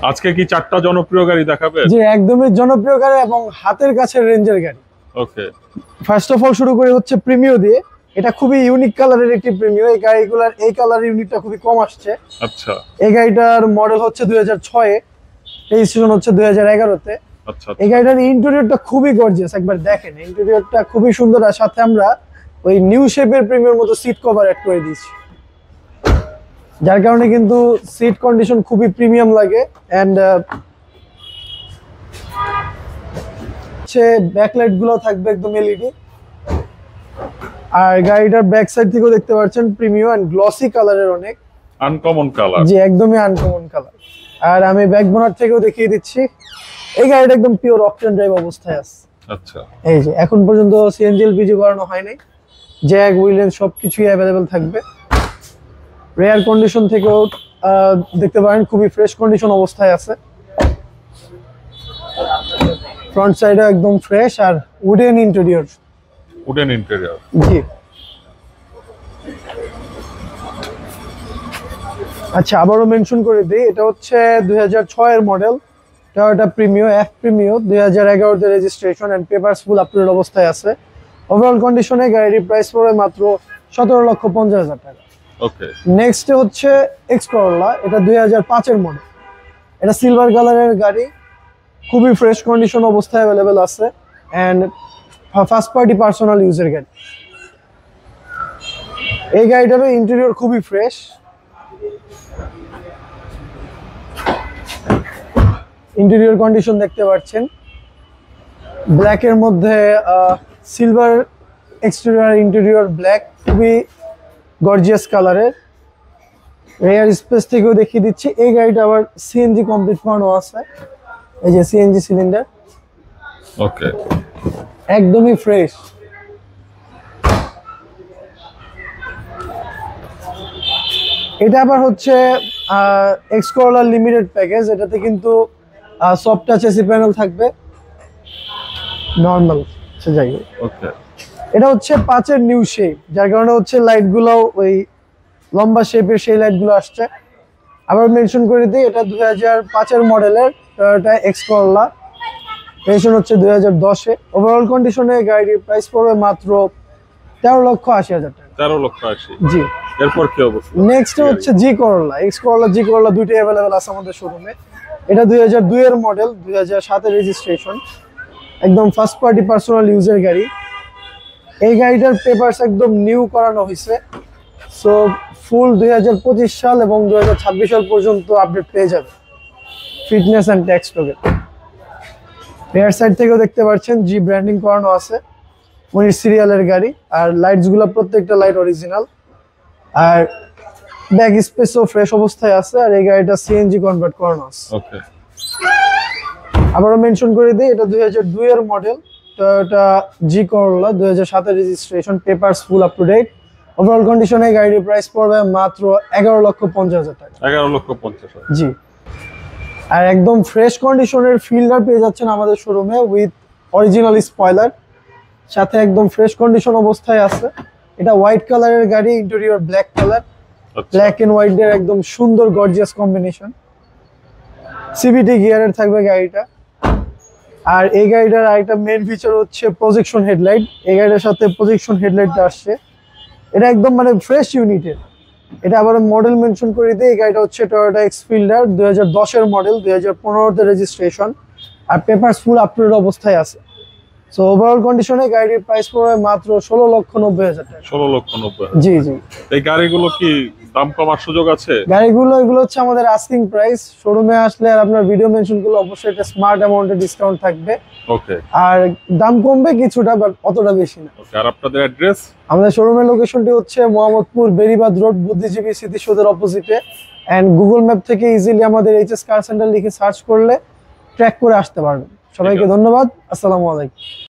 আজকে কি চারটা জনপ্রিয় গাড়ি দেখাবে? জি, একদমই জনপ্রিয় গাড়ি এবং হাতের কাছের রেঞ্জের গাড়ি। ওকে। ফার্স্ট অফ অল শুরু করি হচ্ছে প্রিমিও দিয়ে। এটা খুবই ইউনিক কালারের একটি প্রিমিও। এই গাড়িগুলোর এই কালার ইউনিটটা খুবই কম আসছে। আচ্ছা এই গাড়িটার মডেল হচ্ছে 2006 এ, রেজিস্ট্রেশন হচ্ছে 2011 তে। আচ্ছা। এই গাড়িটার ইন্টেরিয়রটা খুবই গর্জিয়াস, একবার দেখেন ইন্টেরিয়রটা খুবই সুন্দর। আর সাথে আমরা ওই নিউ শেপের প্রিমিয়ার মতো সিট কভার অ্যাড করে দিয়েছি, যার কারণে কিন্তু সিট কন্ডিশন খুবই প্রিমিয়াম লাগে। এন্ড হচ্ছে ব্যাকলাইট গুলো থাকবে একদম এলইডি। আর গাড়িটার ব্যাক সাইড থেকেও দেখতে পাচ্ছেন প্রিমিয়াম এন্ড গ্লসি কালারের, অনেক আনকমন কালার। জি, একদমই আনকমন কালার। আর আমি ব্যাক বোনার থেকেও দেখিয়ে দিচ্ছি, এই গাড়িটা একদম পিওর অকটেন ড্রাইভ অবস্থায় আছে। আচ্ছা। এই যে এখন পর্যন্ত সিএনজি এলপিজি করানো হয় নাই। জ্যাক হুইলেন সবকিছুই অ্যাভেলেবেল থাকবে। রেয়ার কন্ডিশন থেকেও দেখতে পারেন খুবই ফ্রেশ কন্ডিশন অবস্থায় আছে। ফ্রন্ট সাইডে একদম ফ্রেশ আর উডেন ইন্টেরিয়র। Wooden interior. জি। আচ্ছা, আবারও মেনশন করে দিই, এটা হচ্ছে 2006 এর model Toyota Premio, F Premio, 2011 তে registration and papers full update অবস্থায় আছে। ওভারঅল কন্ডিশনে গাড়ির প্রাইস পড়ে মাত্র 17,50,000 টাকা। ওকে। নেক্সট হচ্ছে এক্স করোলা, এটা 2005 এর মডেল। এটা সিলভার কালারের গাড়ি, খুবই ফ্রেশ কন্ডিশন অবস্থায় অ্যাভেলেবেল আছে এন্ড ফার্স্ট পার্টি পার্সোনাল ইউজের গাড়ি। এই গাড়িটারও ইন্টেরিয়র খুবই ফ্রেশ। ইন্টেরিয়র কন্ডিশন দেখতে পাচ্ছেন, ব্ল্যাক এর মধ্যে সিলভার এক্সটেরিয়র, ইন্টেরিয়র ব্ল্যাক, খুবই গর্জিয়াস কালারের। রেয়ার স্পেস থেকেও দেখিয়ে দিচ্ছি, এই গাড়িটা আবার সিএনজি কমপ্লিট করানো আছে। এই যে সিএনজি সিলিন্ডার। ওকে। একদমই ফ্রেশ। এটা আবার হচ্ছে এক্স করোলা লিমিটেড প্যাকেজ। এটাতে কিন্তু সফট টাচ এসি প্যানেল থাকবে, নরমাল সে যাই হোক। ওকে। এটা হচ্ছে 5 এর নিউ শেপ, যার কারণে হচ্ছে লাইট গুলো ওই লম্বা শেপের সেই লাইট গুলো আসছে। আবার মেনশন করে দিই, এটা 2005 এর মডেলের টয়োটা এক্স করোলা, রেজিস্ট্রেশন হচ্ছে 2010 এ। ওভারঅল কন্ডিশনে গাড়ির প্রাইস পড়বে মাত্র 13,80,000 টাকা। 13,80,000। জি। এরপর কি অবস্থা? নেক্সট হচ্ছে জি করোলা, এক্স করোলা, জি করোলা দুইটাই অ্যাভেলেবেল আছে আমাদের শোরুমে। এটা 2002 এর মডেল, 2007 এর রেজিস্ট্রেশন, একদম ফার্স্ট পার্টি পার্সোনাল ইউজের গাড়ি। এই গাড়িটার পেপারস একদম নিউ করানো হয়েছে। সো ফুল 2025 সাল এবং 2026 সাল পর্যন্ত আপডেট পেয়ে যাবে fitness and tax token. Rare side থেকেও দেখতে পাচ্ছেন জি ব্র্যান্ডিং করানো আছে, 19 সিরিয়ালের গাড়ি। আর লাইটস গুলো প্রত্যেকটা লাইট অরিজিনাল। আর ব্যাক স্পেসও ফ্রেশ অবস্থায় আছে। আর এই গাড়িটা সিএনজি কনভার্ট করানো আছে। ওকে। আবারও মেনশন করে দিই, এটা 2002 এর মডেল, টয়োটা জি করোলা, 2007 এর registration, papers full up to date. Overall কন্ডিশনে গাড়ির প্রাইস পড়বে মাত্র 11,50,000 টাকা। 11,50,000। জি। আর একদম ফ্রেশ কন্ডিশনের ফিল্ডার পেয়ে যাচ্ছেন আমাদের শোরুমে উইথ অরিজিনাল স্পয়লার, সাথে একদম ফ্রেশ কন্ডিশন অবস্থায় আছে। এটা হোয়াইট কালারের গাড়ি, interior black colour, black and white এর একদম সুন্দর গর্জিয়াস কম্বিনেশন। সিভিটি গিয়ারের থাকবে গাড়িটা। আর এই গাড়িটার আরেকটা মেইন ফিচার হচ্ছে প্রজেকশন হেডলাইট। এই গাড়িটার সাথে প্রজেকশন হেডলাইটটা আসছে, এটা একদম মানে ফ্রেশ ইউনিটের। এটা আবার মডেল মেনশন করে দিই, এই গাড়িটা হচ্ছে টয়োটা এক্স ফিল্ডার, 2010 এর মডেল, 2015 তে রেজিস্ট্রেশন। আর papers full up to date অবস্থায় আছে। সো ওভারঅল কন্ডিশনে গাড়ির প্রাইস পড়বে মাত্র 16,90,000 টাকা। 16,90,000। জি জি। এই গাড়িগুলো কি দাম কমার সুযোগ আছে? গাড়িগুলো এগুলো হচ্ছে আমাদের আস্কিং প্রাইস। শোরুমে আসলে আর আপনার ভিডিও মেনশন করলে অবশ্যই একটা স্মার্ট অ্যামাউন্টে ডিসকাউন্ট থাকবে। ওকে। আর দাম কমবে কিছুটা, বাট অতটা বেশি না। ওকে। আর আপনাদের অ্যাড্রেস? আমাদের শোরুমের লোকেশনটি হচ্ছে মোহাম্মদপুর বেরিবাদ রোড, বুদ্ধিজীবী স্মৃতিসৌধের অপোজিটে। এন্ড গুগল ম্যাপ থেকে ইজিলি আমাদের এইচএস কার সেন্টার লিখে সার্চ করলে ট্র্যাক করে আসতে পারবেন। সবাইকে ধন্যবাদ। আসসালামু আলাইকুম।